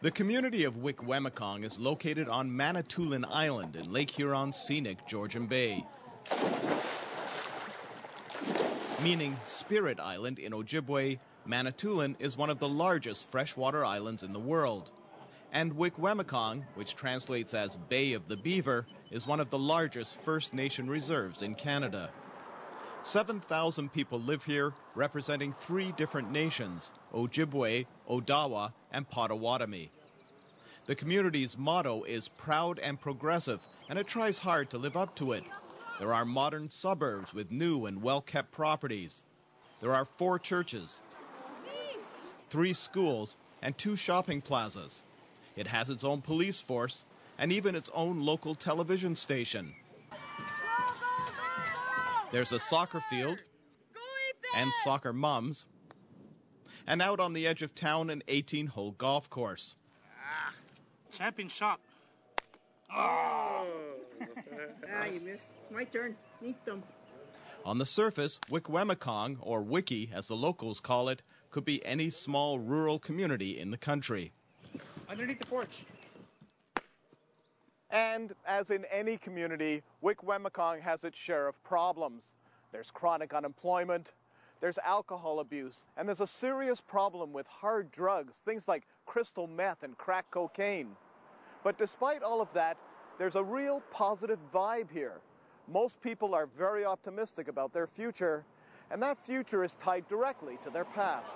The community of Wikwemikong is located on Manitoulin Island in Lake Huron's scenic Georgian Bay. Meaning Spirit Island in Ojibwe, Manitoulin is one of the largest freshwater islands in the world. And Wikwemikong, which translates as Bay of the Beaver, is one of the largest First Nation reserves in Canada. 7,000 people live here, representing 3 different nations, Ojibwe, Odawa, and Potawatomi. The community's motto is proud and progressive, and it tries hard to live up to it. There are modern suburbs with new and well-kept properties. There are 4 churches, 3 schools, and 2 shopping plazas. It has its own police force and even its own local television station. There's a soccer field and soccer mums, and out on the edge of town an 18-hole golf course. Champion shot. Oh. You missed. My turn. Meet them. On the surface, Wikwemikong, or Wiki as the locals call it, could be any small rural community in the country. Underneath the porch. And as in any community, Wikwemikong has its share of problems. There's chronic unemployment, there's alcohol abuse, and there's a serious problem with hard drugs, things like crystal meth and crack cocaine. But despite all of that, there's a real positive vibe here. Most people are very optimistic about their future, and that future is tied directly to their past.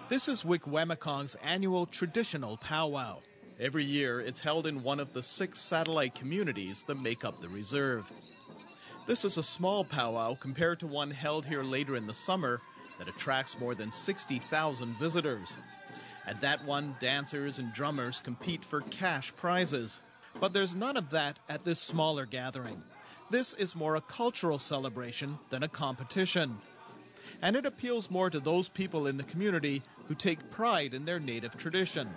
This is Wikwemikong's annual traditional powwow. Every year, it's held in one of the 6 satellite communities that make up the reserve. This is a small powwow compared to one held here later in the summer that attracts more than 60,000 visitors. At that one, dancers and drummers compete for cash prizes. But there's none of that at this smaller gathering. This is more a cultural celebration than a competition. And it appeals more to those people in the community who take pride in their native tradition.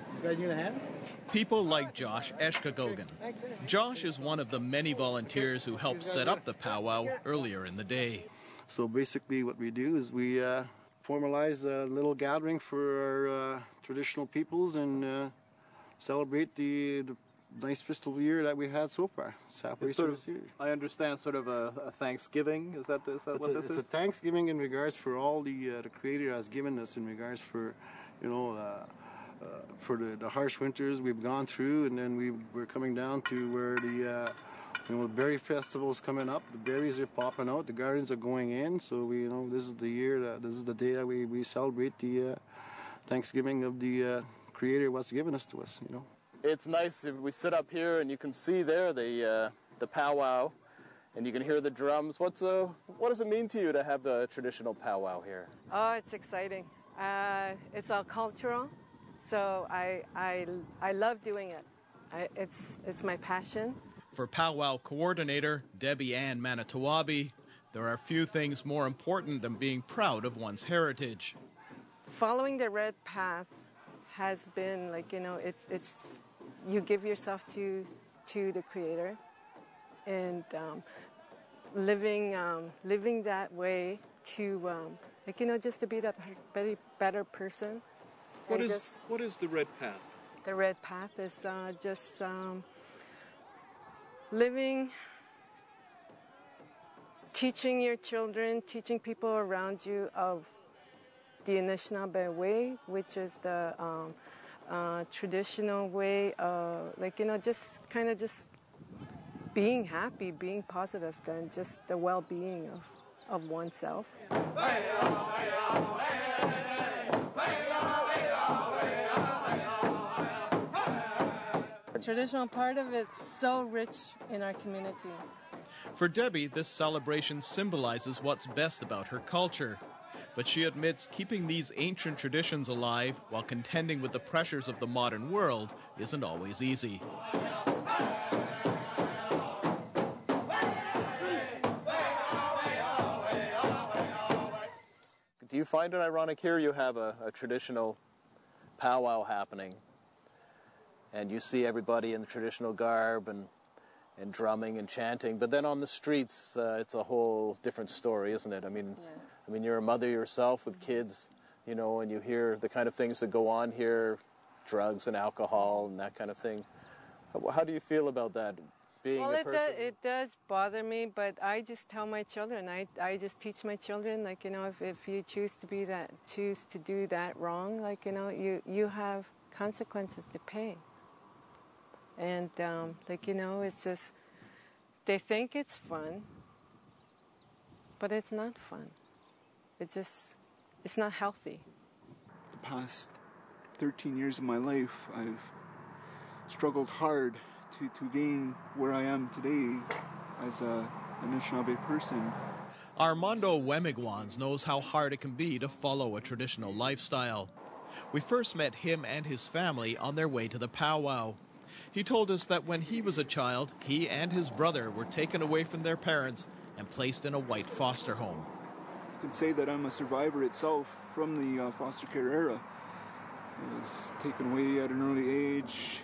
People like Josh Eshkagogan. Josh is one of the many volunteers who helped set up the powwow earlier in the day. So basically what we do is we formalize a little gathering for our traditional peoples and celebrate the nice fiscal year that we had so far. I understand sort of a Thanksgiving. Is that what this is? It's a Thanksgiving in regards for all the Creator has given us in regards for, for the harsh winters we've gone through, and then we're coming down to where the berry festival is coming up. The berries are popping out. The gardens are going in. So this is the year. This is the day that we celebrate the Thanksgiving of the Creator, what's given us to us. It's nice if we sit up here and you can see there the powwow, and you can hear the drums. What does it mean to you to have the traditional powwow here? Oh, it's exciting. It's all cultural, so I love doing it. It's my passion. For powwow coordinator Debbie Ann Manitowabi, there are few things more important than being proud of one's heritage. Following the red path has been it's you give yourself to the Creator, and living that way to just to be that better person. What is the red path? The red path is just living, teaching your children, teaching people around you of the Anishinaabe way, which is the traditional way of just being happy, being positive, and just the well-being of oneself. The traditional part of it's so rich in our community. For Debbie, this celebration symbolizes what's best about her culture. But she admits keeping these ancient traditions alive while contending with the pressures of the modern world isn't always easy. Do you find it ironic here you have a traditional powwow happening, and you see everybody in the traditional garb and drumming and chanting. But then on the streets, it's a whole different story, isn't it? I mean, you're a mother yourself with kids, you know, and you hear the kind of things that go on here, drugs and alcohol and that kind of thing. How do you feel about that? Being a person? It does bother me, but I just tell my children, I just teach my children, like, you know, if you choose to do that wrong, like, you know, you have consequences to pay. And, like, you know, it's just, they think it's fun, but it's not fun. It's not healthy. The past 13 years of my life, I've struggled hard to gain where I am today as a Anishinaabe person. Armando Wemigwans knows how hard it can be to follow a traditional lifestyle. We first met him and his family on their way to the powwow. He told us that when he was a child, he and his brother were taken away from their parents and placed in a white foster home. You can say that I'm a survivor itself from the foster care era. I was taken away at an early age.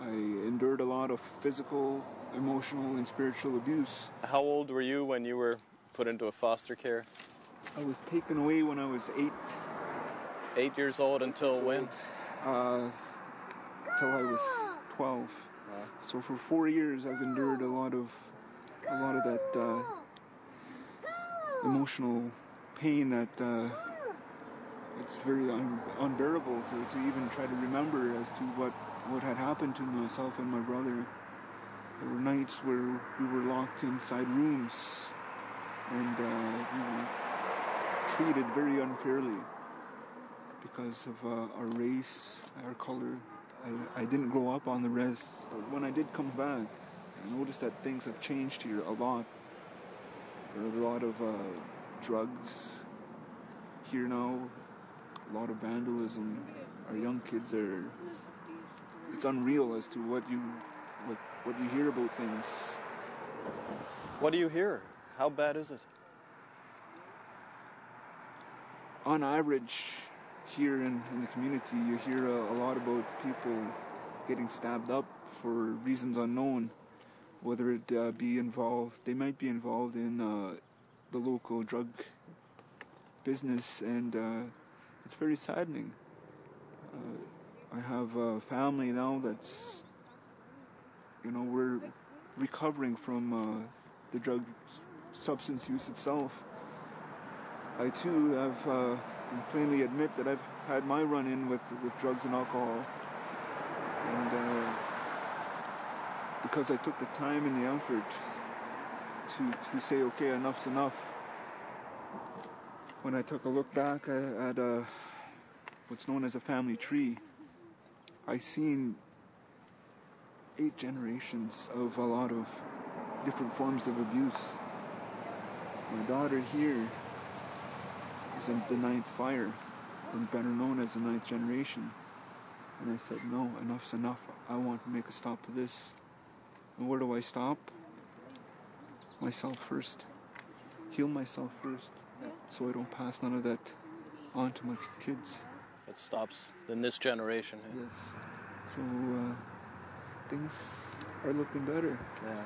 I endured a lot of physical, emotional, and spiritual abuse. How old were you when you were put into a foster care? I was taken away when I was 8. 8 years old until when? Till I was 12. So for 4 years, I've endured a lot of that emotional pain that it's very unbearable to even try to remember as to what had happened to myself and my brother. There were nights where we were locked inside rooms and we were treated very unfairly because of our race, our color. I didn't grow up on the res, but when I did come back, I noticed that things have changed here a lot. There are a lot of drugs here now, a lot of vandalism. Our young kids are... It's unreal as to what you hear about things. What do you hear? How bad is it? On average, here in the community, you hear a lot about people getting stabbed up for reasons unknown. Whether it be involved, they might be involved in the local drug business, and it's very saddening. I have a family now that's, you know, we're recovering from the drug substance use itself. I too have can plainly admit that I've had my run-in with drugs and alcohol. And because I took the time and the effort to say, okay, enough's enough. When I took a look back at what's known as a family tree, I seen 8 generations of a lot of different forms of abuse. My daughter here is in the 9th fire, or better known as the 9th generation. And I said, no, enough's enough. I want to make a stop to this. And where do I stop? Myself first. Heal myself first, so I don't pass none of that on to my kids. It stops in this generation. Eh? Yes. So things are looking better. Yeah.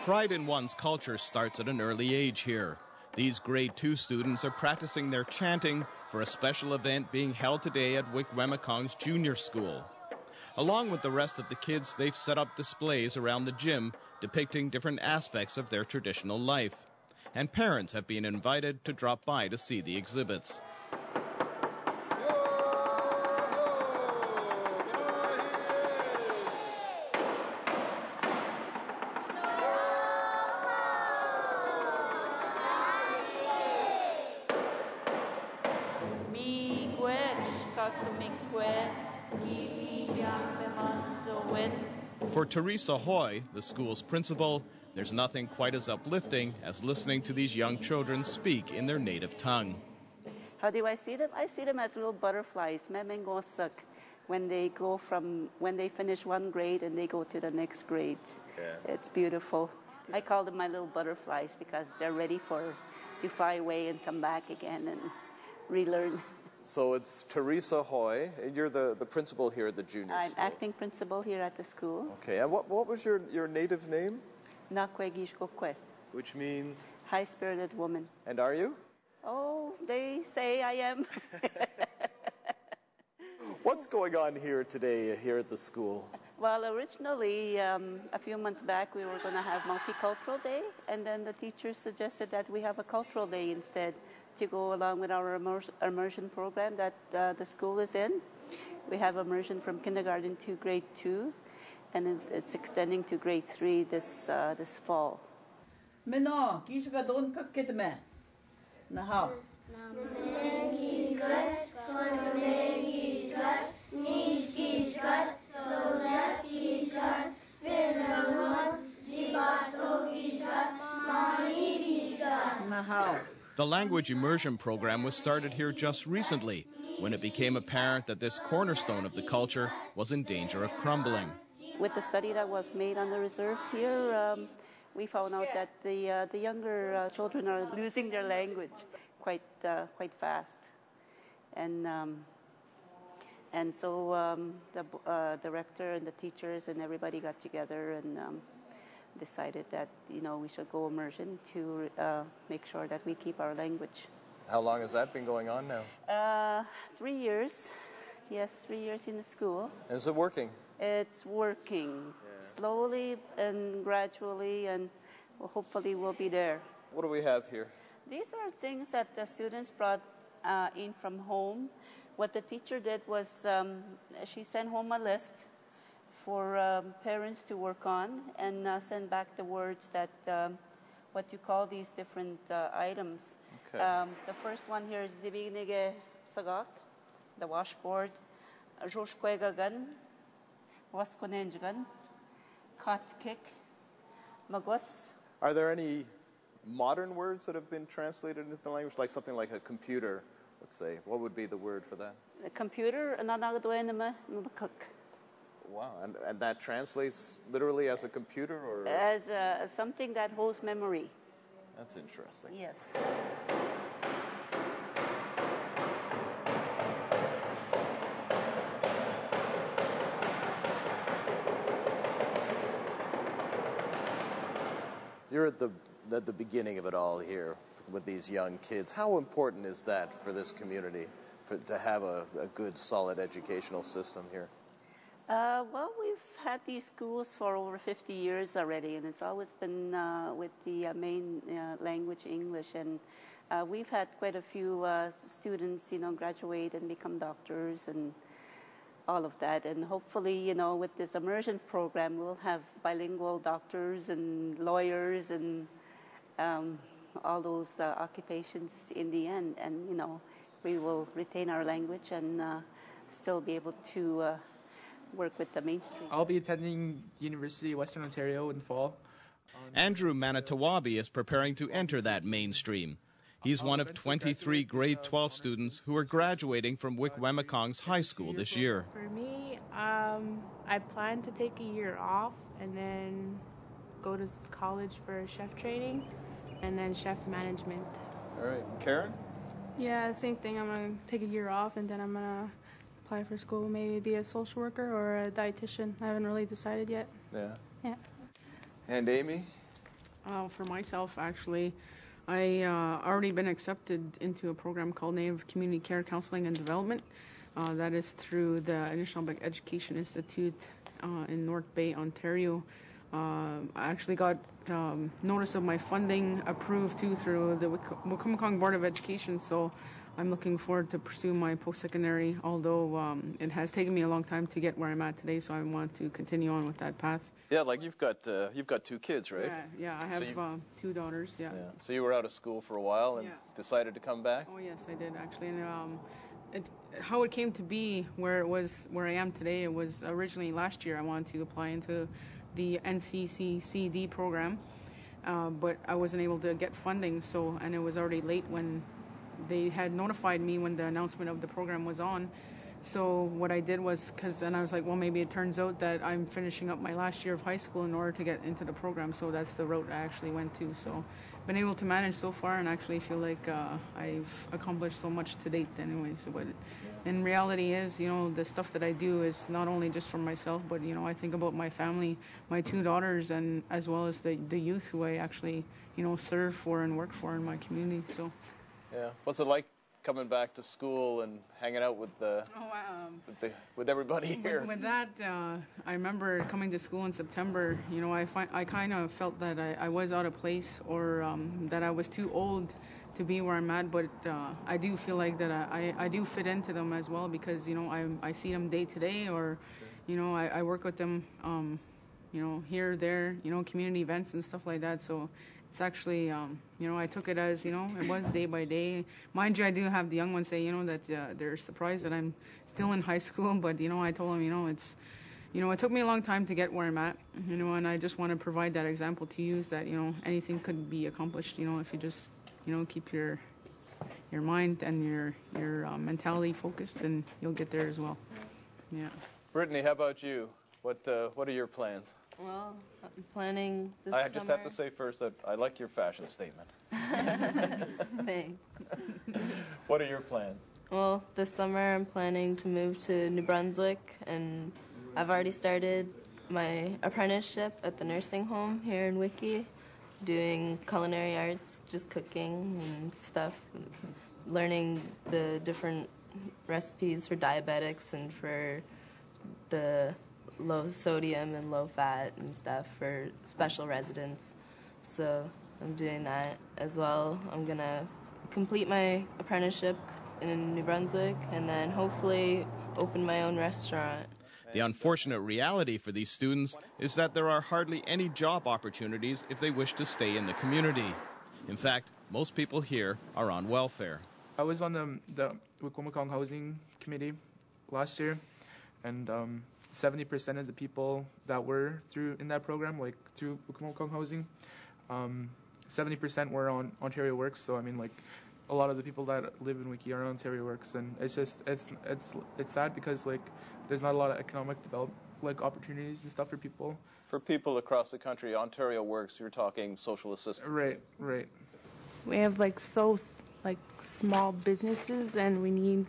Pride in one's culture starts at an early age here. These grade 2 students are practicing their chanting for a special event being held today at Wikwemikong's junior school. Along with the rest of the kids, they've set up displays around the gym depicting different aspects of their traditional life. And parents have been invited to drop by to see the exhibits. For Teresa Hoy, the school's principal, there's nothing quite as uplifting as listening to these young children speak in their native tongue. How do I see them? I see them as little butterflies. when they finish one grade and they go to the next grade. Yeah. It's beautiful. I call them my little butterflies because they're ready to fly away and come back again and relearn. So it's Teresa Hoy. You're the principal here at the junior school. I'm acting principal here at the school. Okay, and what was your native name? Nakwegishkokwe. Which means? High-spirited woman. And are you? Oh, they say I am. What's going on here today, here at the school? Well, originally, a few months back, we were going to have Multicultural Day, and then the teachers suggested that we have a Cultural Day instead to go along with our immersion program that the school is in. We have immersion from kindergarten to grade 2, and it's extending to grade 3 this fall. Mino, kishka don kakkedme. Naha. The language immersion program was started here just recently, when it became apparent that this cornerstone of the culture was in danger of crumbling. With the study that was made on the reserve here, we found out that the younger children are losing their language quite fast, and so the director and the teachers and everybody got together and decided that we should go immersion to make sure that we keep our language. How long has that been going on now? 3 years. Yes, 3 years in the school. Is it working? It's working slowly and gradually, and hopefully we'll be there. What do we have here? These are things that the students brought in from home. What the teacher did was she sent home a list for parents to work on and send back the words that what you call these different items. Okay. The first one here is Zibinige Sagak, the washboard, Joshkwegagan, Waskonenjgan, Kat Kick, Magwas. Are there any modern words that have been translated into the language, like something like a computer, let's say? What would be the word for that? A computer, Wow, and that translates literally as a computer, or as something that holds memory. That's interesting. Yes. You're at the beginning of it all here with these young kids. How important is that for this community, to have a good, solid educational system here? Well, we've had these schools for over 50 years already, and it's always been with the main language, English. And we've had quite a few students, graduate and become doctors and all of that. And hopefully, with this immersion program, we'll have bilingual doctors and lawyers and all those occupations in the end. And, we will retain our language and still be able to work with the mainstream. I'll be attending University of Western Ontario in fall. Andrew Manitowabi is preparing to enter that mainstream. He's one of 23 grade 12 students who are graduating from Wikwemikong's high school this year. For me, I plan to take a year off and then go to college for chef training and then chef management. All right. Karen? Yeah, same thing. I'm going to take a year off and then I'm going to apply for school, maybe be a social worker or a dietitian. I haven't really decided yet. Yeah. And Amy? For myself, actually, I already been accepted into a program called Native Community Care Counseling and Development. That is through the Anishinaabeg Education Institute in North Bay, Ontario. I actually got notice of my funding approved too through the Wikwemikong Board of Education, so I'm looking forward to pursue my post-secondary, although it has taken me a long time to get where I'm at today, so I want to continue on with that path. Yeah, like you've got 2 kids, right? Yeah, I have 2 daughters, yeah. So you were out of school for a while and decided to come back? Oh, yes, I did, actually. And how it came to be where I am today, it was originally last year I wanted to apply into the NCCCD program, but I wasn't able to get funding, and it was already late when they had notified me when the announcement of the program was on. So what I did was, then I was like, well, maybe it turns out that I'm finishing up my last year of high school in order to get into the program. So that's the route I actually went to. So been able to manage so far and actually feel like I've accomplished so much to date anyways. But in reality is, the stuff that I do is not only just for myself, but, I think about my family, my 2 daughters, and as well as the youth who I actually, serve for and work for in my community. So, yeah. What's it like coming back to school and hanging out with with everybody here? With that, I remember coming to school in September. I kind of felt that I was out of place, or that I was too old to be where I'm at. But I do feel like that I do fit into them as well, because I see them day to day, or I work with them here, there, community events and stuff like that. So it's actually, I took it as, it was day by day. Mind you, I do have the young ones say, that they're surprised that I'm still in high school. But, I told them, it's, it took me a long time to get where I'm at, and I just want to provide that example to use that, anything could be accomplished, if you just, keep your mind and your mentality focused, and you'll get there as well. Yeah. Brittany, how about you? What are your plans? Well, I'm planning this I summer. just have to say first that I like your fashion statement. Thanks. What are your plans? Well, this summer I'm planning to move to New Brunswick, and I've already started my apprenticeship at the nursing home here in Wiki, doing culinary arts, just cooking and stuff, learning the different recipes for diabetics and for the low sodium and low fat and stuff for special residents. So I'm doing that as well. I'm going to complete my apprenticeship in New Brunswick and then hopefully open my own restaurant. The unfortunate reality for these students is that there are hardly any job opportunities if they wish to stay in the community. In fact, most people here are on welfare. I was on the Wikwemikong Housing Committee last year, and 70% of the people that were in that program, like through Wikwemikong Housing, 70% were on Ontario Works. So I mean, like, a lot of the people that live in Wiki are on Ontario Works, and it's sad because like there's not a lot of economic development opportunities and stuff for people. For people across the country, Ontario Works, you're talking social assistance. Right. We have small businesses, and we need.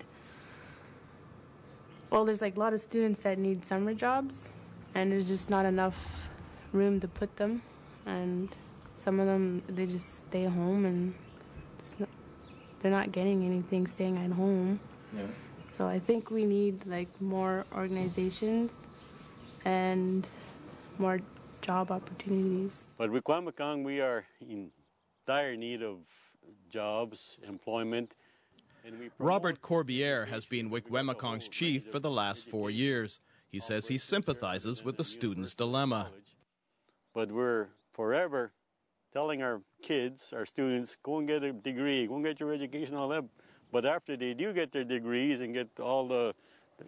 Well, there's a lot of students that need summer jobs, and there's just not enough room to put them, and some of them they just stay home and they're not getting anything staying at home. Yeah. So I think we need more organizations and more job opportunities. But Wikwemikong, we are in dire need of jobs, employment. Robert Corbiere has been Wikwemikong's chief for the last 4 years. He says he sympathizes with the students' dilemma. But we're forever telling our kids, our students, go and get a degree, go and get your education, all that. But after they do get their degrees and get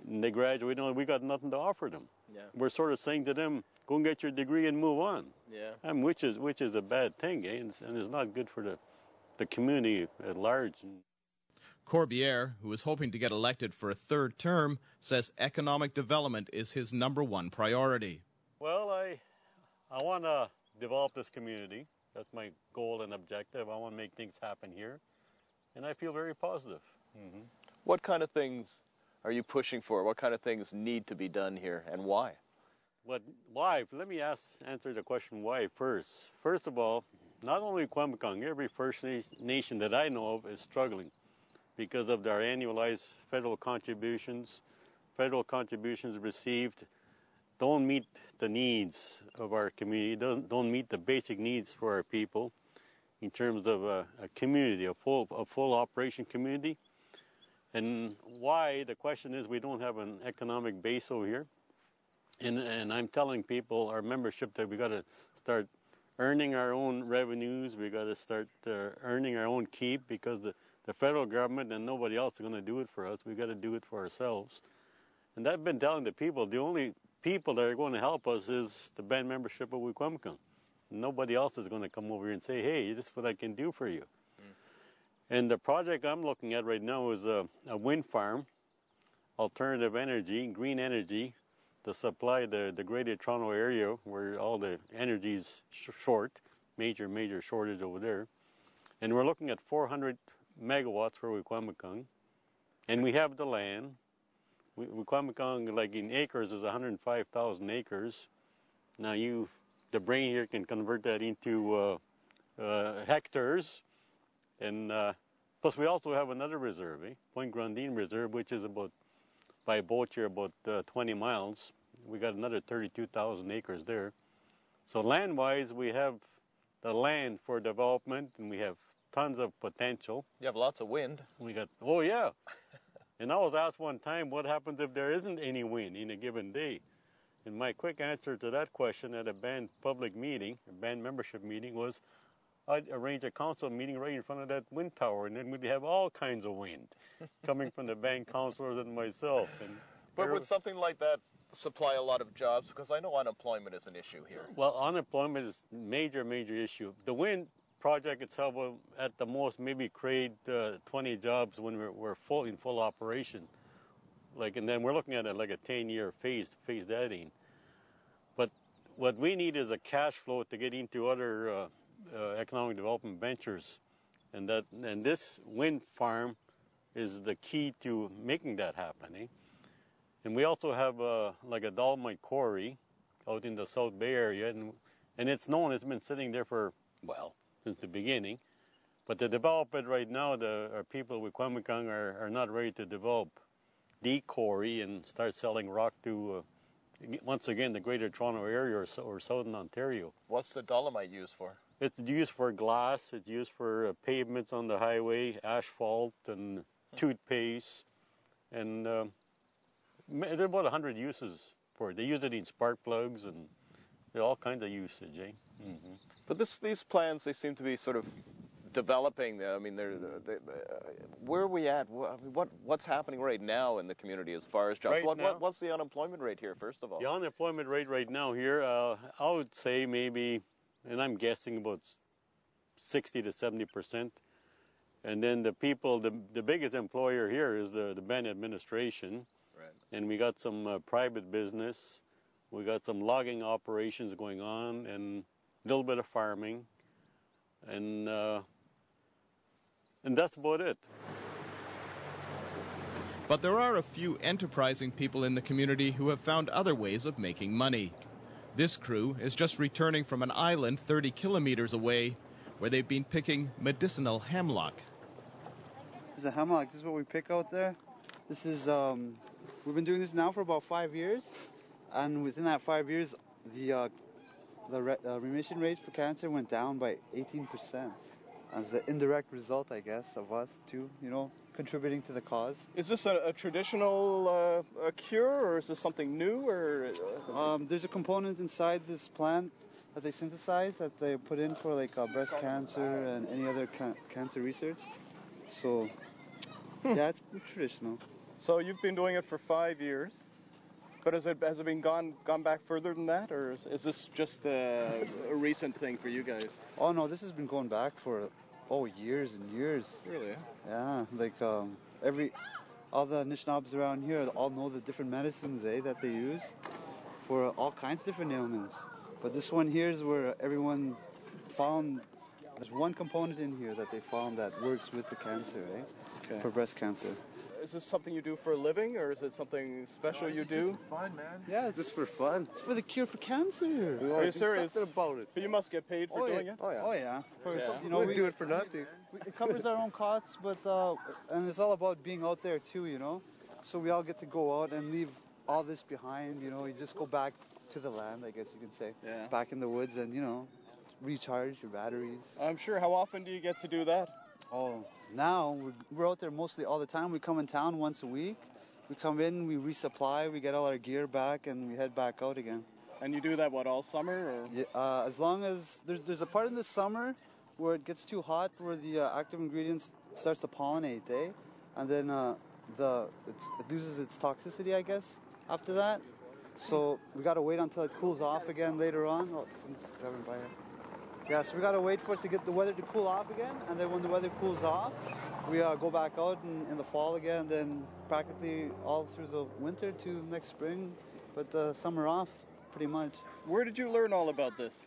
they graduate, we got nothing to offer them. Yeah. We're sort of saying to them, go and get your degree and move on. Yeah. Which is a bad thing, and it's not good for the community at large. Corbiere, who is hoping to get elected for a 3rd term, says economic development is his #1 priority. Well, I want to develop this community. That's my goal and objective. I want to make things happen here, and I feel very positive. Mm-hmm. What kind of things are you pushing for? What kind of things need to be done here, and why? Why? Let me answer the question why first. First of all, not only Wikwemikong, every First Nation that I know of is struggling because of their annualized federal contributions. Federal contributions received don't meet the needs of our community, don't meet the basic needs for our people in terms of a community, a full operation community. And why? The question is we don't have an economic base over here. And I'm telling people, our membership, that we got to start earning our own revenues. We got to start earning our own keep, because the federal government and nobody else is going to do it for us. We got to do it for ourselves. And I've been telling the people, the only people that are going to help us is the band membership of Wikwemikong. Nobody else is going to come over here and say, hey, this is what I can do for you. And the project I'm looking at right now is a wind farm alternative energy, green energy, to supply the Greater Toronto area where all the energy is short, major shortage over there. And we're looking at 400 megawatts for Wikwemikong. And we have the land. Wikwemikong, like in acres, is 105,000 acres. Now the brain here can convert that into hectares. And plus we also have another reserve, Point Grandine Reserve, which is about, by boat here, about 20 miles. We got another 32,000 acres there. So land-wise, we have the land for development, and we have tons of potential. You have lots of wind. We got, oh yeah. And I was asked one time, what happens if there isn't any wind in a given day? And my quick answer to that question at a band public meeting, a band membership meeting, was I'd arrange a council meeting right in front of that wind tower, and then we'd have all kinds of wind coming from the band councilors and myself. And but would something like that supply a lot of jobs? Because I know unemployment is an issue here. Well, unemployment is a major issue. The wind project itself will, at the most, maybe create 20 jobs when we're in full operation. And then we're looking at it like a 10-year phase that in. But what we need is a cash flow to get into other economic development ventures, and this wind farm is the key to making that happen. And we also have like a dolomite quarry out in the South Bay area, and it's known, it's been sitting there for, well, since the beginning. But to develop it right now, our people with Wikwemikong are not ready to develop the quarry and start selling rock to, once again, the Greater Toronto area or Southern Ontario. What's the dolomite used for? It's used for glass, it's used for pavements on the highway, asphalt and toothpaste, and there are about 100 uses for it. They use it in spark plugs and there are all kinds of usage. Mm-hmm. But these plans, they seem to be sort of developing. I mean, where are we at? What's happening right now in the community as far as jobs? What's the unemployment rate here, first of all? The unemployment rate right now here, I would say maybe, and I'm guessing about 60 to 70%. And then the people, the biggest employer here is the band administration. Right. And we got some private business. We got some logging operations going on and a little bit of farming. And that's about it. But there are a few enterprising people in the community who have found other ways of making money. This crew is just returning from an island 30 kilometers away where they've been picking medicinal hemlock. This is the hemlock. This is what we pick out there. This is, we've been doing this now for about 5 years. And within that 5 years, the remission rates for cancer went down by 18%. As an indirect result, I guess, of us too, contributing to the cause. Is this a traditional cure, or is this something new? Or there's a component inside this plant that they synthesize that they put in for like breast cancer and any other cancer research. So, yeah, it's traditional. So you've been doing it for 5 years. But has it been gone back further than that, or is this just a recent thing for you guys? Oh no, this has been going back for years and years. Really? Yeah, like all the Nishnabs around here all know the different medicines that they use for all kinds of different ailments. But this one here is where everyone found there's one component in here that they found that works with the cancer, okay. For breast cancer. Is this something you do for a living, or is it something special you do? Just for fun, man. Yeah, it's just for fun. It's for the cure for cancer. Are you serious? Something about it. But you must get paid for doing it? Oh yeah. Oh yeah. Of course. Yeah. We do it for nothing. It covers our own costs, but and it's all about being out there too, So we all get to go out and leave all this behind. You just go back to the land, I guess you can say. Yeah. Back in the woods and recharge your batteries. I'm sure. How often do you get to do that? Oh, now we're out there mostly all the time. We come in town once a week. We come in, we resupply, we get all our gear back, and we head back out again. And you do that, all summer? Or? Yeah, as long as there's a part in the summer where it gets too hot, where the active ingredients starts to pollinate, and then it loses its toxicity, I guess, after that. So we got to wait until it cools off again later on. Oh, someone's driving by here. Yeah, so we got to wait for it to get the weather to cool off again, and then when the weather cools off, we go back out in the fall again, then practically all through the winter to next spring, but summer off, pretty much. Where did you learn all about this?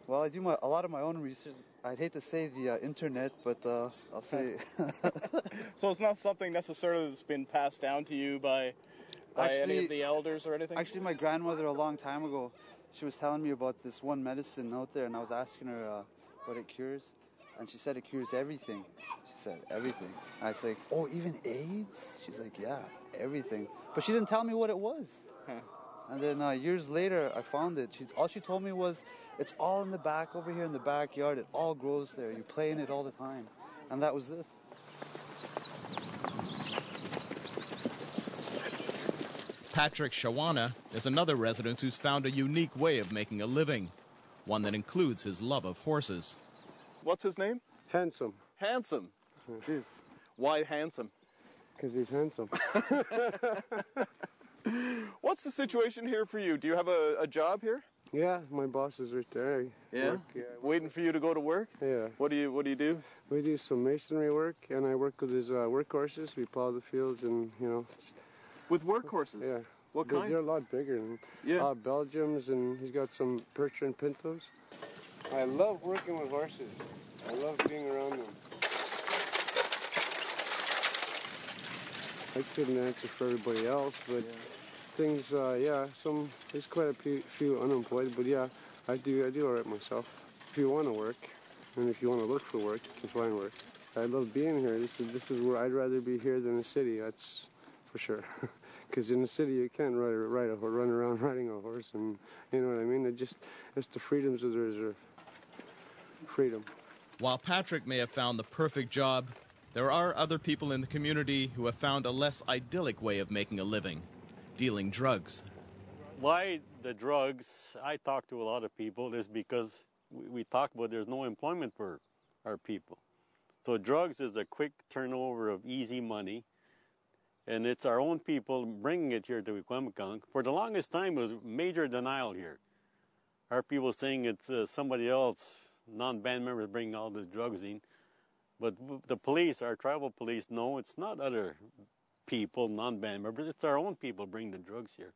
Well, I do a lot of my own research. I'd hate to say the internet, but I'll say... So it's not something necessarily that's been passed down to you by any of the elders or anything? Actually, my grandmother a long time ago, she was telling me about this one medicine out there, and I was asking her what it cures, and she said it cures everything. She said everything. And I was like, oh, even AIDS? She's like, yeah, everything. But she didn't tell me what it was. And then years later, I found it. All she told me was, it's all in the back over here in the backyard. It all grows there. You play in it all the time. And that was this. Patrick Shawana is another resident who's found a unique way of making a living, one that includes his love of horses. What's his name? Handsome. Handsome? Why handsome? Because he's handsome. What's the situation here for you? Do you have a job here? Yeah, my boss is right there. Work, waiting for you to go to work? Yeah. What do you do? We do some masonry work, and I work with his workhorses. We plow the fields, and with workhorses? Yeah. What kind? They're a lot bigger. Belgiums, and he's got some Percher and Pintos. I love working with horses. I love being around them. I couldn't answer for everybody else, but things, there's quite a few unemployed, but yeah, I do all right myself. If you want to work, and if you want to look for work, you can find work. I love being here. This is where I'd rather be here than the city, that's for sure. Because in the city you can't run around riding a horse, and you know what I mean? It's the freedoms of the reserve. Freedom. While Patrick may have found the perfect job, there are other people in the community who have found a less idyllic way of making a living, dealing drugs. Why the drugs, I talk to a lot of people, is because we talk about there's no employment for our people. So drugs is a quick turnover of easy money, and it's our own people bringing it here to Wikwemikong. For the longest time, it was major denial here. Our people saying it's somebody else, non-band members bringing all the drugs in. But the police, our tribal police, know it's not other people, non-band members, it's our own people bringing the drugs here.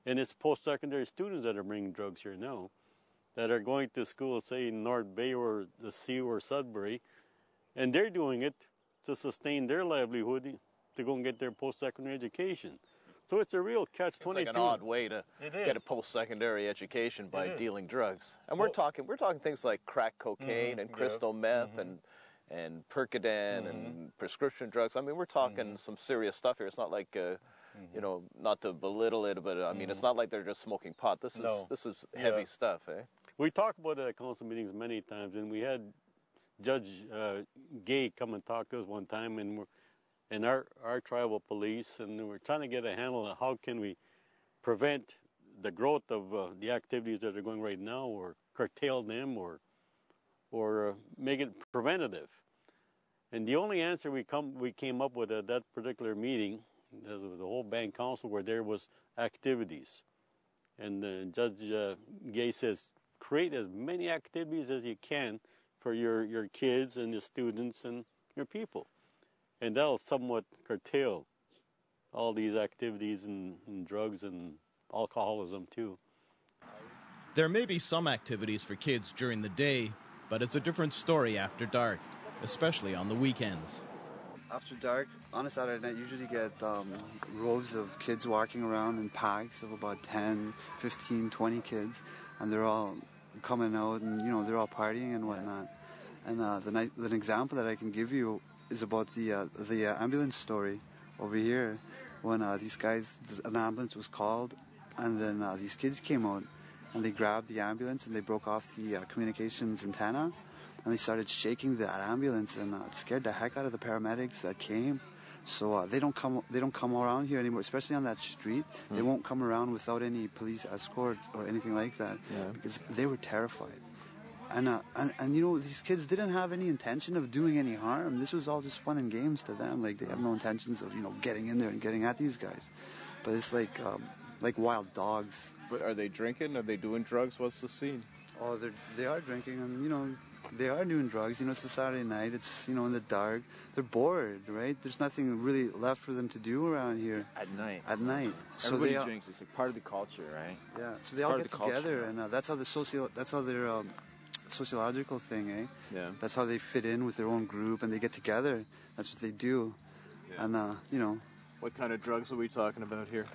And it's post-secondary students that are bringing drugs here now, that are going to school, say, in North Bay or the Sea or Sudbury, and they're doing it to sustain their livelihood, to go and get their post-secondary education. So it's a real catch-22. It's like an odd way to get a post-secondary education by dealing drugs. And we're talking things like crack cocaine and crystal meth and Percodan and prescription drugs. I mean, we're talking some serious stuff here. It's not like, not to belittle it, but I mean, it's not like they're just smoking pot. This is heavy stuff, eh? We talked about it at council meetings many times, and we had Judge Gay come and talk to us one time, and our tribal police, and we're trying to get a handle on how can we prevent the growth of the activities that are going right now, or curtail them, or make it preventative. And the only answer we came up with at that particular meeting, the whole band council were there, was activities. And Judge Gay says, create as many activities as you can for your kids and your students and your people. And that'll somewhat curtail all these activities and drugs and alcoholism too. There may be some activities for kids during the day, but it's a different story after dark, especially on the weekends. After dark, on a Saturday night, you usually get rows of kids walking around in packs of about 10, 15, 20 kids, and they're all coming out and, they're all partying and whatnot. And an example that I can give you is about the ambulance story over here, when these guys, an ambulance was called, and then these kids came out, and they grabbed the ambulance and they broke off the communications antenna, and they started shaking that ambulance, and it scared the heck out of the paramedics that came. So they don't come around here anymore, especially on that street. They won't come around without any police escort or anything like that, because they were terrified. And these kids didn't have any intention of doing any harm. This was all just fun and games to them. Like, they have no intentions of getting in there and getting at these guys. But it's like wild dogs. But are they drinking? Are they doing drugs? What's the scene? Oh, they are drinking, and they are doing drugs. You know, it's a Saturday night. It's, you know, in the dark. They're bored, right? There's nothing really left for them to do around here. At night. At night. So Everybody they drinks. It's like part of the culture, right? Yeah. So they all get together, and that's how their sociological thing, eh? Yeah. That's how they fit in with their own group, and they get together. That's what they do. Yeah. And you know. What kind of drugs are we talking about here?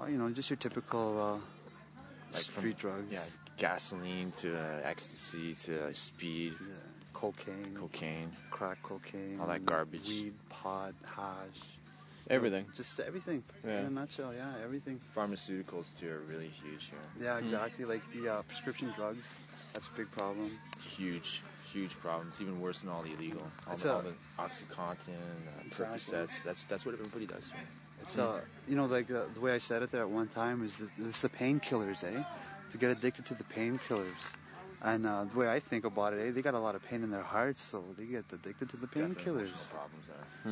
You know, just your typical like street drugs. Yeah, gasoline to ecstasy to speed. Yeah. Cocaine. Crack cocaine. All that garbage. Weed, pot, hash. Everything. Just everything. Yeah. In a nutshell, yeah, everything. Pharmaceuticals too are really huge here. Yeah, exactly. Like the prescription drugs. That's a big problem. Huge problem. It's even worse than all the illegal. All the OxyContin, Percocets. That's what everybody does here. It's you know, like the way I said it there at one time is that it's the painkillers, eh? To get addicted to the painkillers. And the way I think about it, they got a lot of pain in their hearts, so they get addicted to the painkillers.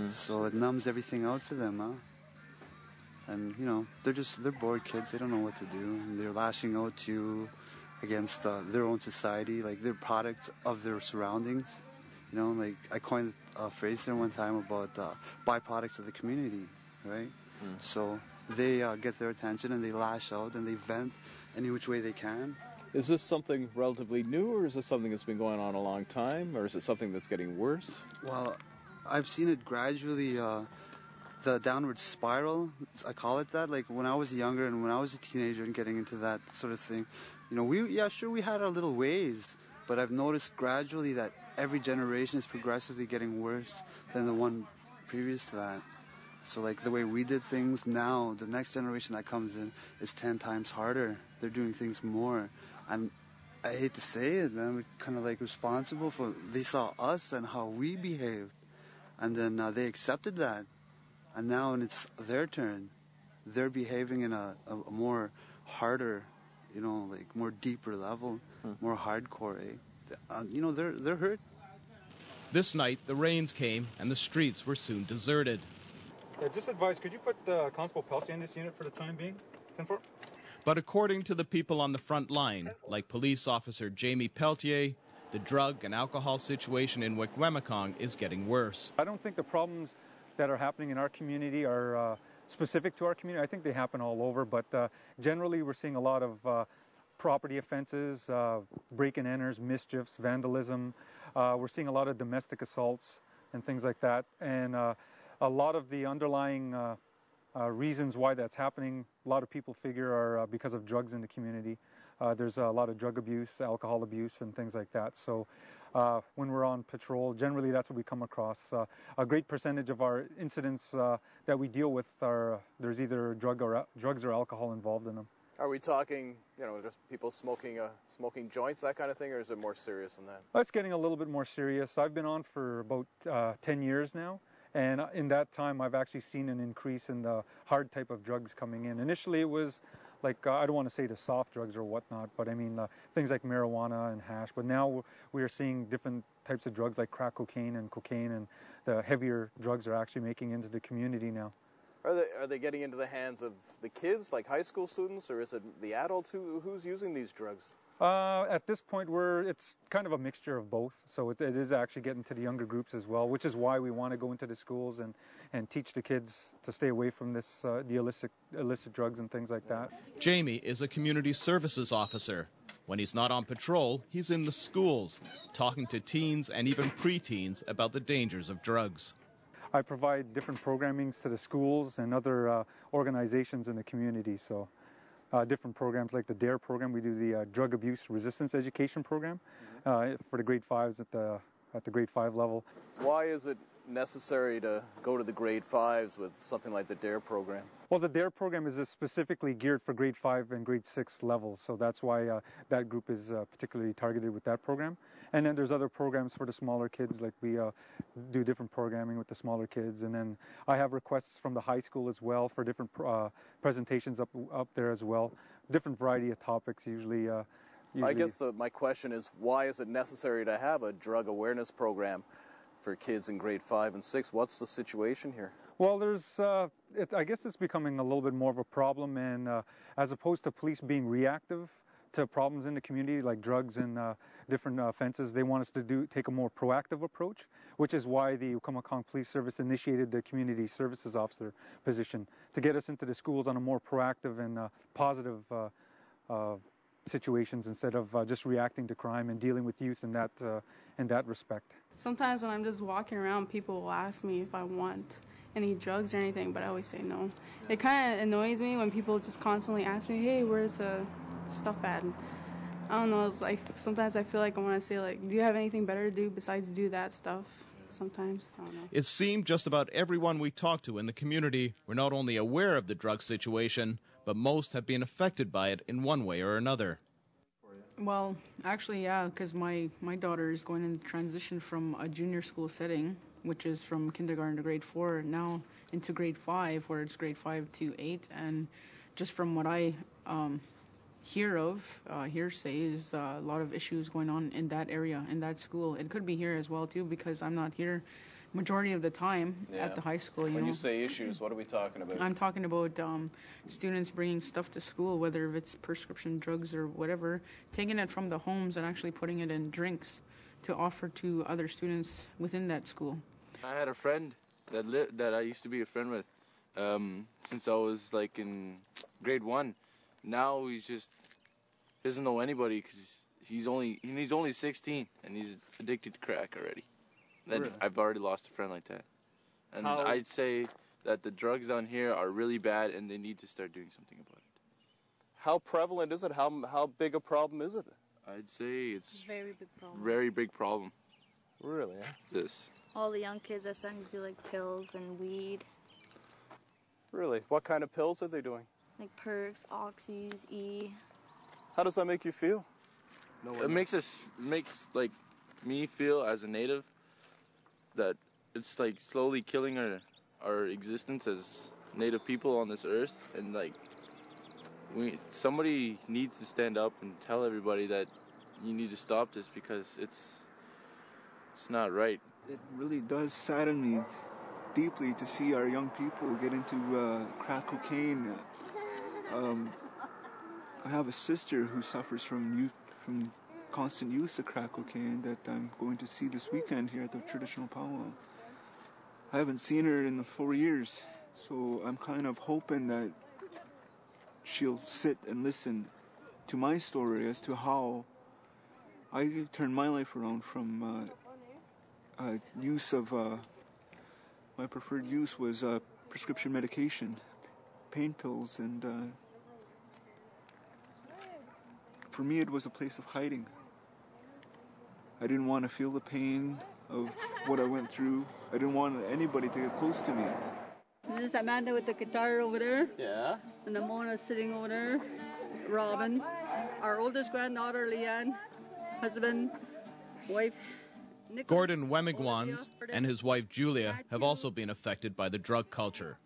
So it numbs everything out for them, huh? And you know, they're bored kids. They don't know what to do. And they're lashing out against their own society, like they're products of their surroundings. You know, like I coined a phrase there one time about byproducts of the community, right? So they get their attention and they lash out and they vent any which way they can. Is this something relatively new, or is this something that's been going on a long time, or is it something that's getting worse? Well, I've seen it gradually, the downward spiral, I call it that. Like when I was younger and when I was a teenager and getting into that sort of thing, you know, we had our little ways, but I've noticed gradually that every generation is progressively getting worse than the one previous to that. So like the way we did things now, the next generation that comes in is 10 times harder. They're doing things more. And I hate to say it, man, we're kind of like responsible for, they saw us and how we behaved. And then they accepted that. And now when it's their turn, they're behaving in a more harder, you know, like more deeper level, more hardcore, eh? You know, they're hurt. This night, the rains came and the streets were soon deserted. Just advise, could you put Constable Peltier in this unit for the time being? 10-4? But according to the people on the front line, like police officer Jamie Peltier, the drug and alcohol situation in Wikwemikong is getting worse. I don't think the problems that are happening in our community are specific to our community. I think they happen all over, but generally we're seeing a lot of property offenses, break-and-enters, mischiefs, vandalism. We're seeing a lot of domestic assaults and things like that. And a lot of the underlying reasons why that's happening, a lot of people figure are because of drugs in the community. There's a lot of drug abuse, alcohol abuse, and things like that. So when we're on patrol, generally that's what we come across. A great percentage of our incidents that we deal with there's either drugs or alcohol involved in them. Are we talking, you know, just people smoking joints, that kind of thing, or is it more serious than that? It's getting a little bit more serious. I've been on for about 10 years now. And in that time, I've actually seen an increase in the hard type of drugs coming in. Initially, it was like, I don't want to say the soft drugs or whatnot, but I mean things like marijuana and hash. But now we are seeing different types of drugs like crack cocaine, and the heavier drugs are actually making into the community now. Are they getting into the hands of the kids, like high school students, or is it the adults? Who's using these drugs? At this point, it's kind of a mixture of both. So it is actually getting to the younger groups as well, which is why we want to go into the schools and teach the kids to stay away from the illicit drugs and things like that. Jamie is a community services officer. When he's not on patrol, he's in the schools, talking to teens and even preteens about the dangers of drugs. I provide different programmings to the schools and other organizations in the community. So different programs like the DARE program. We do the Drug Abuse Resistance Education program for the grade 5s at the grade 5 level. Why is it necessary to go to the grade 5s with something like the DARE program? Well, the DARE program is specifically geared for grade 5 and grade 6 levels, so that's why that group is particularly targeted with that program. And then there's other programs for the smaller kids, like we do different programming with the smaller kids. And then I have requests from the high school as well for different presentations up there as well. Different variety of topics usually. I guess my question is, why is it necessary to have a drug awareness program for kids in grade 5 and 6? What's the situation here? Well, I guess it's becoming a little bit more of a problem, and as opposed to police being reactive to problems in the community like drugs and different offenses. They want us to take a more proactive approach, which is why the Wikwemikong Police Service initiated the Community Services Officer position to get us into the schools on a more proactive and positive situations instead of just reacting to crime and dealing with youth in that respect. Sometimes when I'm just walking around, people will ask me if I want any drugs or anything, but I always say no. It kind of annoys me when people just constantly ask me, hey, where's the stuff at? And I don't know, it's like sometimes I feel like I want to say, like, do you have anything better to do besides do that stuff? Sometimes, I don't know. It seemed just about everyone we talked to in the community were not only aware of the drug situation, but most have been affected by it in one way or another. Well, actually, yeah, because my daughter is going in transition from a junior school setting, which is from kindergarten to grade 4, now into grade 5, where it's grade 5 to 8. And just from what I hearsay, is a lot of issues going on in that area, in that school. It could be here as well, too, because I'm not here majority of the time at the high school. When you say issues, what are we talking about? I'm talking about students bringing stuff to school, whether it's prescription drugs or whatever, taking it from the homes and actually putting it in drinks to offer to other students within that school. I had a friend that I used to be a friend with since I was like in grade 1. Now he doesn't know anybody because he's only 16 and he's addicted to crack already. Really? I've already lost a friend like that. And I'd say that the drugs down here are really bad and they need to start doing something about it. How prevalent is it? How big a problem is it? I'd say it's very big problem. Very big problem. Really? This. All the young kids are starting to do like pills and weed. Really? What kind of pills are they doing? Like perks, oxys, E. How does that make you feel? It makes like me feel as a native that it's like slowly killing our existence as native people on this earth, and like somebody needs to stand up and tell everybody that you need to stop this because it's not right. It really does sadden me deeply to see our young people get into crack cocaine. I have a sister who suffers from constant use of crack cocaine that I'm going to see this weekend here at the traditional powwow. I haven't seen her in 4 years, so I'm kind of hoping that she'll sit and listen to my story as to how I turned my life around from use of, my preferred use was prescription medication, pain pills, and for me it was a place of hiding. I didn't want to feel the pain of what I went through. I didn't want anybody to get close to me. There's Amanda with the guitar over there. Yeah. And Mona sitting over there. Robin. Our oldest granddaughter, Leanne. Husband, wife, Nicholas. Gordon Wikwemikong and his wife Julia have also been affected by the drug culture.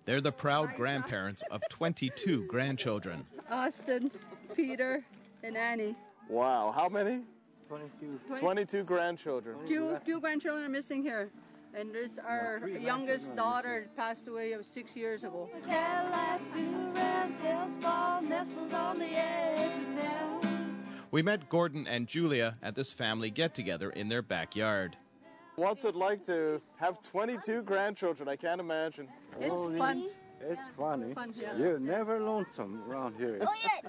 They're the proud grandparents of 22 grandchildren. Austin, Peter, and Annie. Wow, how many? 22. 22 grandchildren. Two grandchildren are missing here. And there's our youngest daughter passed away 6 years ago. We met Gordon and Julia at this family get-together in their backyard. What's it like to have 22 grandchildren? I can't imagine. It's fun. It's funny. Yeah. You're never lonesome around here.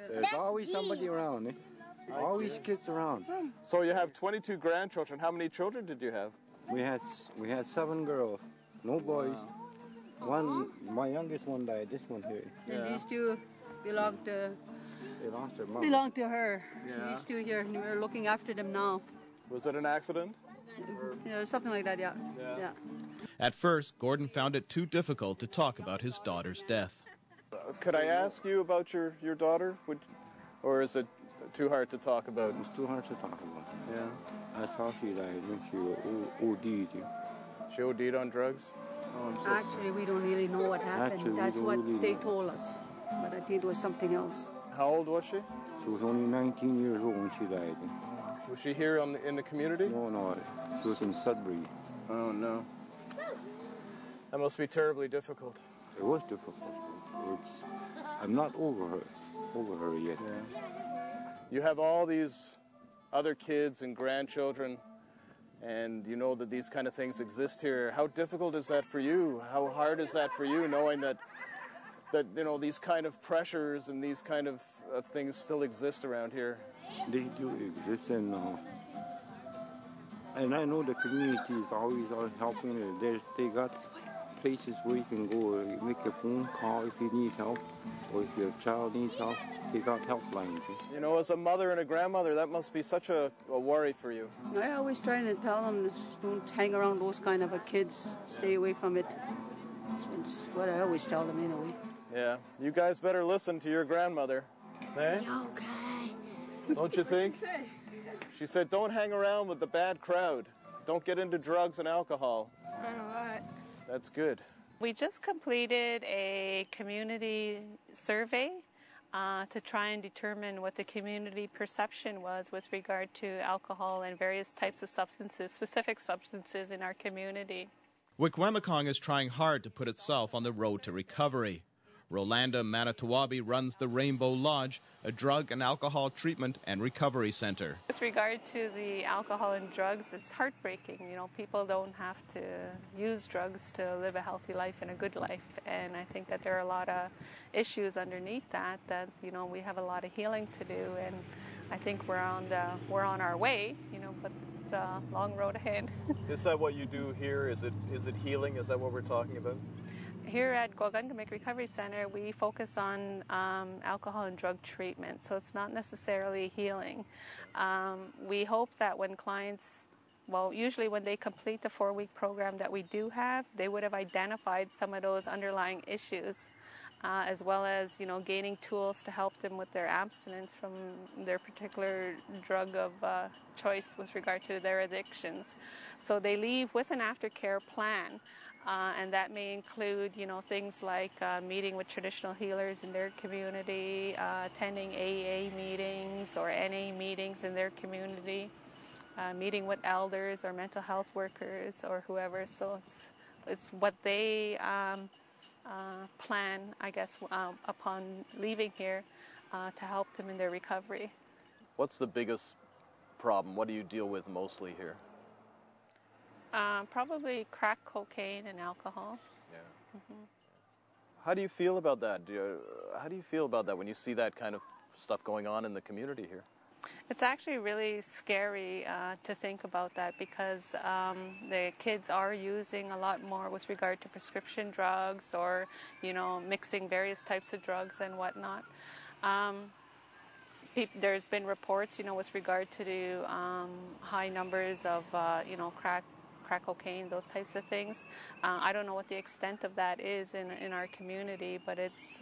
There's always somebody around. Always kids around. So you have 22 grandchildren. How many children did you have? We had 7 girls, no boys. My youngest one died. This one here. And these two belong to mom. Belong to her. Yeah. These two here, and we're looking after them now. Was it an accident? Yeah, something like that. Yeah. At first, Gordon found it too difficult to talk about his daughter's death. Could I ask you about your daughter? Or is it too hard to talk about? It's too hard to talk about. Yeah. That's how she died when she OD'd. She OD'd on drugs? Oh, actually, we don't really know what happened. That's what they told us. But I think it was something else. How old was she? She was only 19 years old when she died. Was she here in the community? No. She was in Sudbury. Oh, no. That must be terribly difficult. It was difficult. I'm not over her yet. Yeah. you have all these other kids and grandchildren, and you know that these kind of things exist here. How difficult is that for you? How hard is that for you, knowing that you know these kind of pressures and these kind of things still exist around here? They do exist, and I know the community is always helping. They got places where you can go, make a phone call if you need help, or if your child needs help. They got helplines. You know, as a mother and a grandmother, that must be such a worry for you. I always try to tell them that don't hang around those kind of kids. Stay away from it. That's what I always tell them anyway. Yeah, you guys better listen to your grandmother. Eh? Okay. Don't you think? She said, don't hang around with the bad crowd. Don't get into drugs and alcohol. I know that. That's good. We just completed a community survey to try and determine what the community perception was with regard to alcohol and various types of substances, specific substances in our community. Wikwemikong is trying hard to put itself on the road to recovery. Rolanda Manitowabi runs the Rainbow Lodge, a drug and alcohol treatment and recovery center. With regard to the alcohol and drugs, it's heartbreaking. You know, people don't have to use drugs to live a healthy life and a good life. And I think that there are a lot of issues underneath that, you know, we have a lot of healing to do. And I think we're on our way, you know, but it's a long road ahead. Is that what you do here? Is it healing? Is that what we're talking about? Here at Wikwemikong Recovery Center, we focus on alcohol and drug treatment, so it's not necessarily healing. We hope that when clients, well, usually when they complete the 4-week program that we do have, they would have identified some of those underlying issues, as well as, you know, gaining tools to help them with their abstinence from their particular drug of choice with regard to their addictions. So they leave with an aftercare plan. And that may include, you know, things like meeting with traditional healers in their community, attending AA meetings or NA meetings in their community, meeting with elders or mental health workers or whoever. So it's what they plan, I guess, upon leaving here to help them in their recovery. What's the biggest problem? What do you deal with mostly here? Probably crack cocaine and alcohol. Yeah. Mm-hmm. How do you feel about that? How do you feel about that when you see that kind of stuff going on in the community here? It's actually really scary to think about that because the kids are using a lot more with regard to prescription drugs or, you know, mixing various types of drugs and whatnot. There's been reports, you know, with regard to the high numbers of, you know, crack cocaine, those types of things. I don't know what the extent of that is in our community, but it's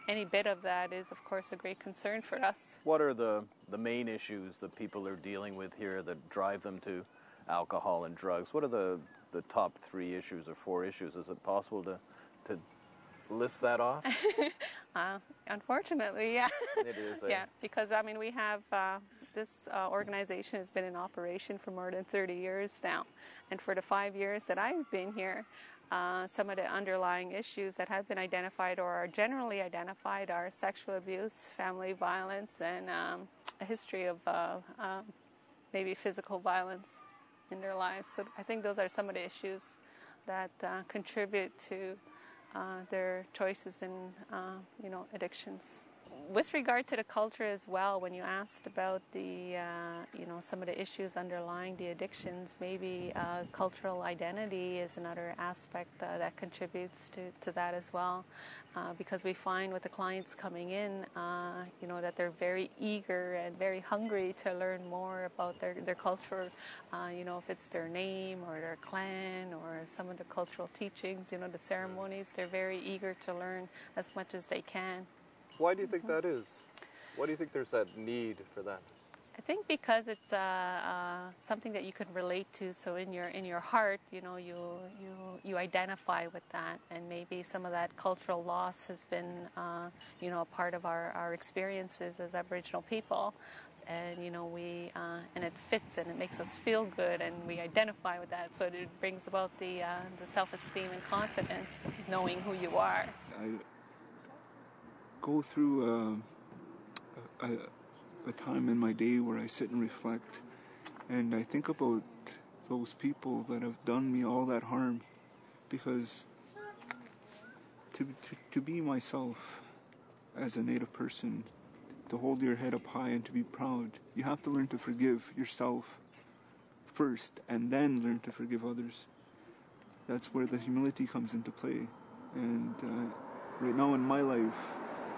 any bit of that is, of course, a great concern for us. What are the main issues that people are dealing with here that drive them to alcohol and drugs? What are the top 3 issues or 4 issues? Is it possible to list that off? Unfortunately, yeah. It is. Yeah, because, I mean, we have... This organization has been in operation for more than 30 years now. And for the 5 years that I've been here, some of the underlying issues that have been identified or are generally identified are sexual abuse, family violence, and a history of maybe physical violence in their lives. So I think those are some of the issues that contribute to their choices in, you know, addictions. With regard to the culture as well, when you asked about the, you know, some of the issues underlying the addictions, maybe cultural identity is another aspect that contributes to that as well, because we find with the clients coming in, you know, that they're very eager and very hungry to learn more about their culture, you know, if it's their name or their clan or some of the cultural teachings, you know, the ceremonies, they're very eager to learn as much as they can. Why do you think that is? Why do you think there's that need for that? I think because it's something that you can relate to. So in your heart, you know, you identify with that, and maybe some of that cultural loss has been, you know, a part of our experiences as Aboriginal people, and you know and it fits and it makes us feel good, and we identify with that. So it brings about the self-esteem and confidence, knowing who you are. I go through a time in my day where I sit and reflect, and I think about those people that have done me all that harm, because to be myself as a Native person, to hold your head up high and to be proud, you have to learn to forgive yourself first and then learn to forgive others. That's where the humility comes into play. And right now in my life,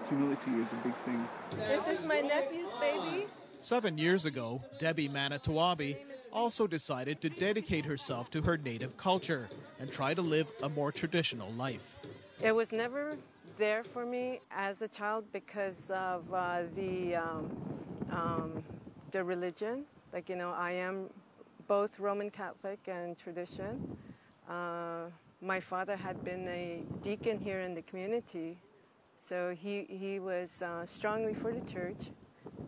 humility is a big thing. This is my nephew's baby. 7 years ago, Debbie Manitoulin also decided to dedicate herself to her native culture and try to live a more traditional life. It was never there for me as a child because of the religion. Like, you know, I am both Roman Catholic and tradition. My father had been a deacon here in the community, so he was strongly for the church.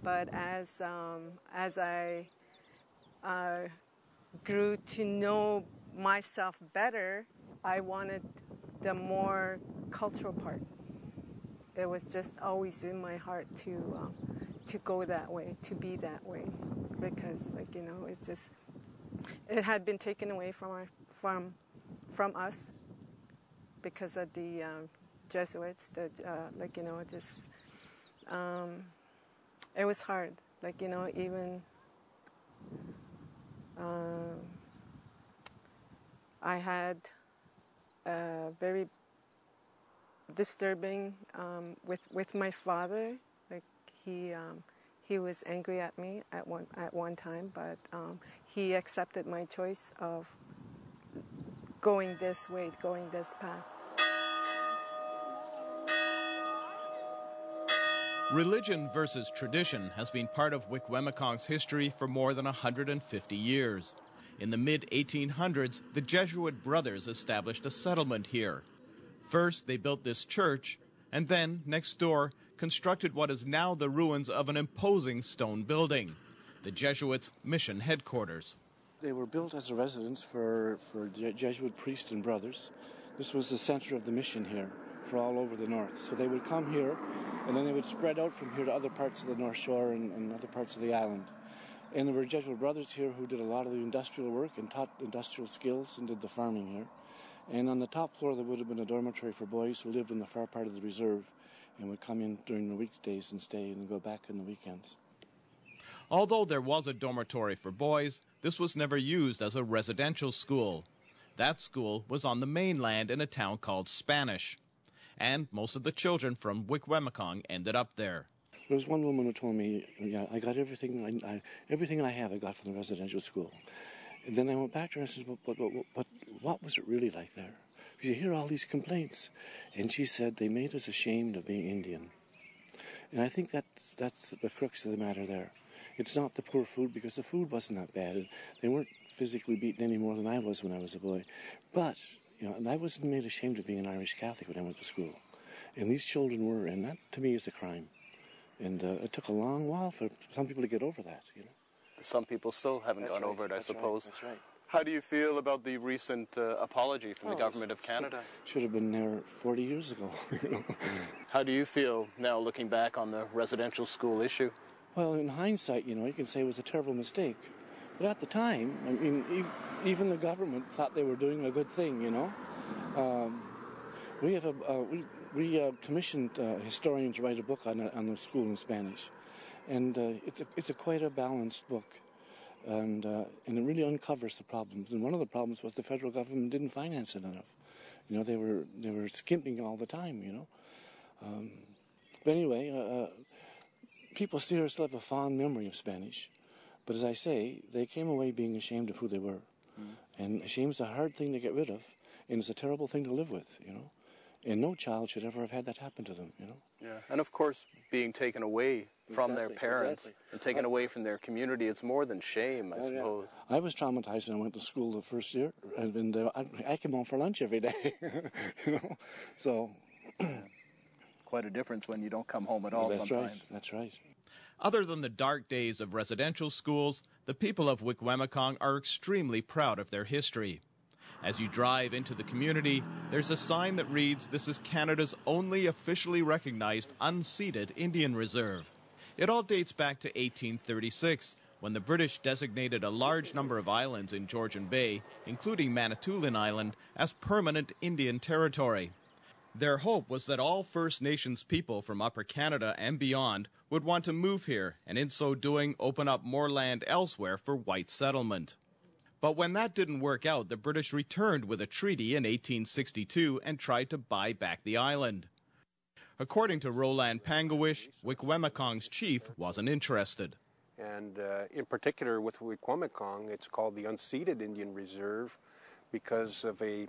But as I grew to know myself better, I wanted the more cultural part. It was just always in my heart to go that way, to be that way, because, like, you know, it's just, it had been taken away from us because of the Jesuits. That like, you know, just it was hard. Like, you know, even I had a very disturbing with my father. Like, he was angry at me at one time, but he accepted my choice of going this way, going this path. Religion versus tradition has been part of Wikwemikong's history for more than 150 years. In the mid-1800s, the Jesuit brothers established a settlement here. First, they built this church, and then, next door, constructed what is now the ruins of an imposing stone building, the Jesuits' mission headquarters. They were built as a residence for Jesuit priests and brothers. This was the center of the mission here for all over the north. So they would come here, and then they would spread out from here to other parts of the North Shore and other parts of the island. And there were Jesuit brothers here who did a lot of the industrial work and taught industrial skills and did the farming here. And on the top floor there would have been a dormitory for boys who lived in the far part of the reserve and would come in during the weekdays and stay and go back on the weekends. Although there was a dormitory for boys, this was never used as a residential school. That school was on the mainland in a town called Spanish. And most of the children from Wikwemikong ended up there. There was one woman who told me, yeah, I got everything I have I got from the residential school. And then I went back to her and I said, but what was it really like there? Because you hear all these complaints. And she said, they made us ashamed of being Indian. And I think that's the crux of the matter there. It's not the poor food, because the food wasn't that bad. They weren't physically beaten any more than I was when I was a boy. But, you know, and I wasn't made ashamed of being an Irish Catholic when I went to school. And these children were, and that to me is a crime. And it took a long while for some people to get over that, you know. Some people still haven't gone over it, I suppose. That's right. How do you feel about the recent apology from the government of Canada? Should have been there 40 years ago. You know? How do you feel now, looking back on the residential school issue? Well, in hindsight, you know, you can say it was a terrible mistake. But at the time, I mean, even the government thought they were doing a good thing, you know. We commissioned a historian to write a book on the school in Spanish. And it's quite a balanced book. And it really uncovers the problems. And one of the problems was the federal government didn't finance it enough. You know, they were skimping all the time, you know. But anyway, people still have a fond memory of Spanish. But as I say, they came away being ashamed of who they were. And shame's a hard thing to get rid of, and it's a terrible thing to live with, you know. And no child should ever have had that happen to them, you know. Yeah, and of course, being taken away from their parents and taken away from their community, it's more than shame, I suppose. Yeah. I was traumatized when I went to school the first year, and I came home for lunch every day, you know. So, quite a difference when you don't come home at all. That's sometimes. Right. That's right. Other than the dark days of residential schools, the people of Wikwemikong are extremely proud of their history. As you drive into the community, there's a sign that reads, "This is Canada's only officially recognized unceded Indian reserve." It all dates back to 1836, when the British designated a large number of islands in Georgian Bay, including Manitoulin Island, as permanent Indian territory. Their hope was that all First Nations people from Upper Canada and beyond would want to move here, and in so doing open up more land elsewhere for white settlement. But when that didn't work out, the British returned with a treaty in 1862 and tried to buy back the island. According to Roland Pangawish, Wikwemikong's chief wasn't interested. And in particular with Wikwemikong, it's called the Unceded Indian Reserve because of a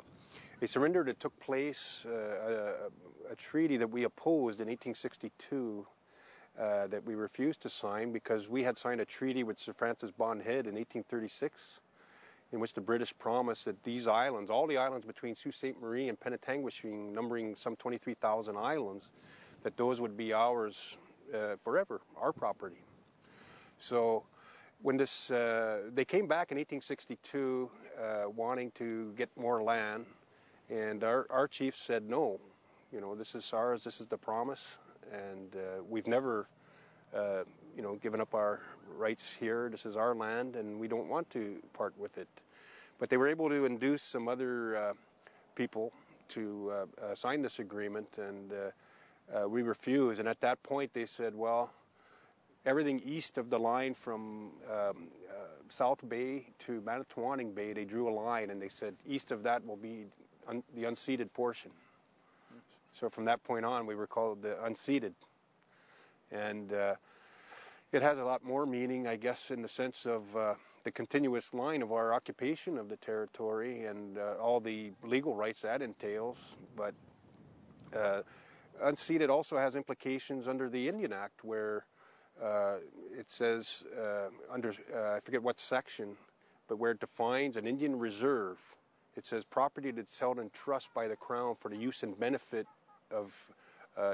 surrender that took place, a treaty that we opposed in 1862 that we refused to sign because we had signed a treaty with Sir Francis Bond Head in 1836 in which the British promised that these islands, all the islands between Sault Ste. Marie and Penetanguishene, numbering some 23,000 islands, that those would be ours forever, our property. So when they came back in 1862 wanting to get more land, and our chief said, no, this is ours, this is the promise, and we've never, given up our rights here. This is our land, and we don't want to part with it. But they were able to induce some other people to sign this agreement, and we refused. And at that point, they said, well, everything east of the line from South Bay to Manitoulin Bay, they drew a line, and they said east of that will be the unceded portion. So from that point on, we were called the unceded. And it has a lot more meaning, I guess, in the sense of the continuous line of our occupation of the territory and all the legal rights that entails. But unceded also has implications under the Indian Act, where it says under, I forget what section, but where it defines an Indian reserve, it says property that's held in trust by the Crown for the use and benefit of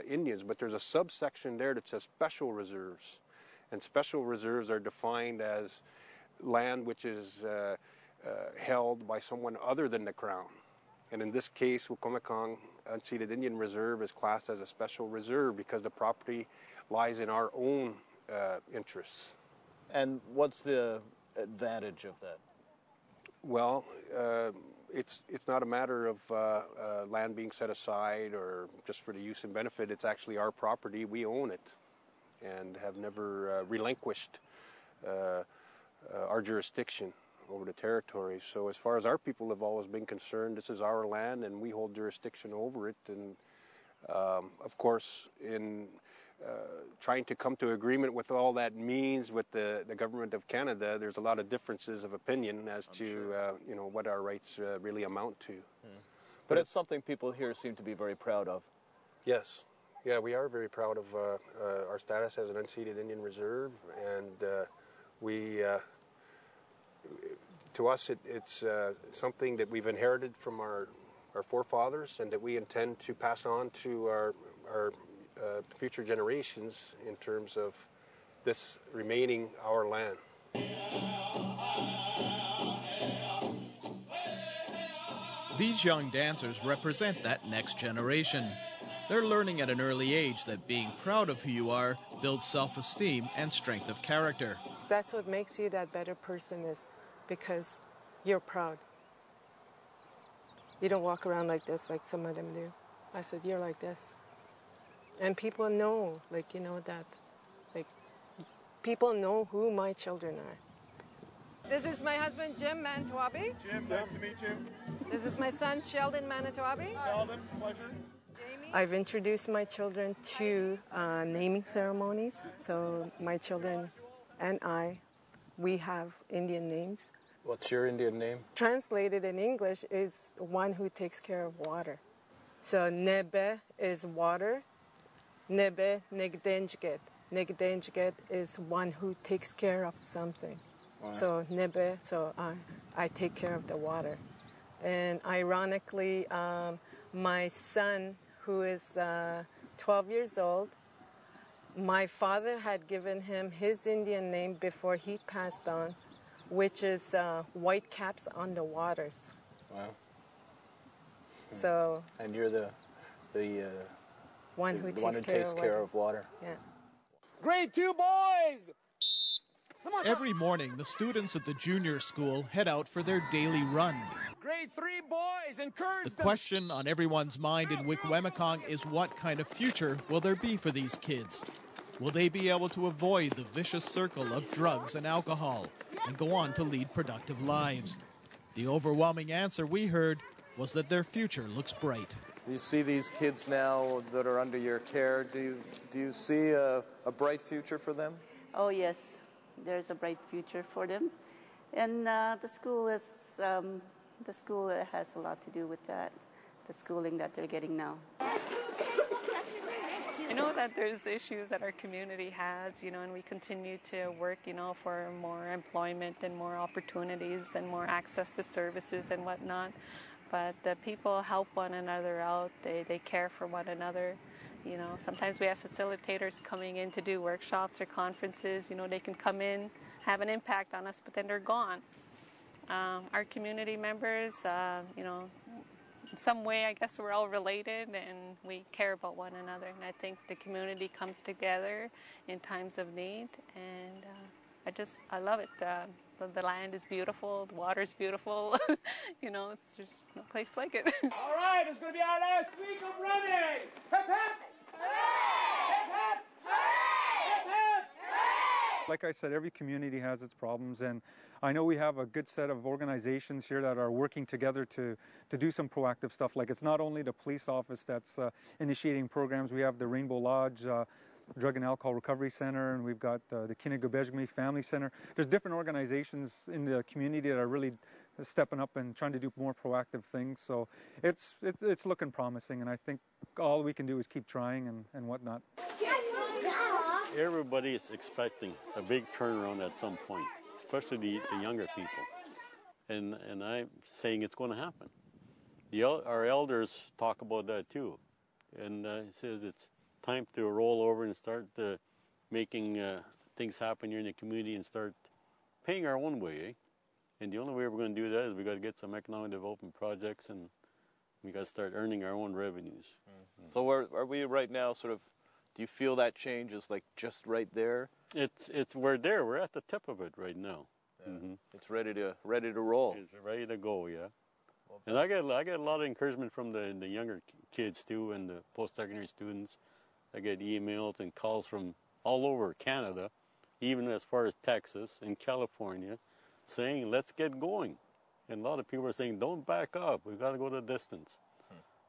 Indians. But there's a subsection there that says special reserves. And special reserves are defined as land which is held by someone other than the Crown. And in this case, Wikwemikong Unceded Indian Reserve is classed as a special reserve because the property lies in our own interests. And what's the advantage of that? Well, it's not a matter of land being set aside or just for the use and benefit. It's actually our property. We own it and have never relinquished our jurisdiction over the territory. So as far as our people have always been concerned, this is our land and we hold jurisdiction over it. And of course, in trying to come to agreement with all that means with the government of Canada, there's a lot of differences of opinion as to what our rights really amount to. But it's something people here seem to be very proud of. Yes. Yeah, we are very proud of our status as an unceded Indian reserve, and to us it's something that we've inherited from our forefathers and that we intend to pass on to our future generations in terms of this remaining our land. These young dancers represent that next generation. They're learning at an early age that being proud of who you are builds self-esteem and strength of character. That's what makes you that better person, is because you're proud. You don't walk around like this like some of them do. I said, you're like this. And people know, that, people know who my children are. This is my husband, Jim Manitowabi. Jim, nice to meet you. This is my son, Sheldon Manitowabi. Sheldon, pleasure. I've introduced my children to naming ceremonies. So my children and we have Indian names. What's your Indian name? Translated in English is one who takes care of water. So Nebe is water. Nebe Negdenjget. Negdenjget is one who takes care of something. Wow. So Nebe, so I take care of the water. And ironically, my son, who is 12 years old, my father had given him his Indian name before he passed on, which is White Caps on the Waters. Wow. So. And you're the one who takes care of water. Yeah. Grade 2 boys! Every morning, the students at the junior school head out for their daily run. Grade 3 boys, encourage The question on everyone's mind in Wikwemikong is what kind of future will there be for these kids? Will they be able to avoid the vicious circle of drugs and alcohol and go on to lead productive lives? The overwhelming answer we heard was that their future looks bright. You see these kids now that are under your care. Do you see a bright future for them? Oh, yes. There's a bright future for them. And the school has a lot to do with that, the schooling that they're getting now. I know that there's issues that our community has, and we continue to work, for more employment and more opportunities and more access to services and whatnot. But the people help one another out. They care for one another. Sometimes we have facilitators coming in to do workshops or conferences. They can come in, have an impact on us, but then they're gone. Our community members, in some way, I guess we're all related and we care about one another. And I think the community comes together in times of need. And I love it. The land is beautiful. The water is beautiful. It's just no place like it. All right, it's going to be our last week of running. Hip, hip. Like I said, every community has its problems, and I know we have a good set of organizations here that are working together to do some proactive stuff. Like, it's not only the police office that's initiating programs. We have the Rainbow Lodge Drug and Alcohol Recovery Center, and we've got the Kinigobejgme Family Center. There's different organizations in the community that are really stepping up and trying to do more proactive things. So it's looking promising, and I think all we can do is keep trying and whatnot. Everybody is expecting a big turnaround at some point, especially the younger people. And I'm saying it's going to happen. Our elders talk about that too. And it says it's time to roll over and start making things happen here in the community and start paying our own way. Eh? And the only way we're going to do that is we got to get some economic development projects, and we got to start earning our own revenues. Mm-hmm. So are we right now sort of, do you feel that change is like just right there? We're there. We're at the tip of it right now. Yeah. Mm-hmm. It's ready to roll. It's ready to go, yeah. Well, and I get a lot of encouragement from the younger kids too, and the post-secondary students. I get emails and calls from all over Canada, even as far as Texas and California, saying, let's get going. And a lot of people are saying, don't back up. We've got to go the distance.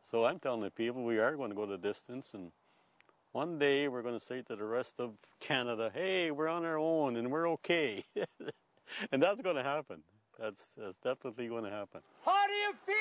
So I'm telling the people we are going to go the distance, and one day we're going to say to the rest of Canada, hey, we're on our own and we're okay. And that's going to happen. That's definitely going to happen. How do you feel?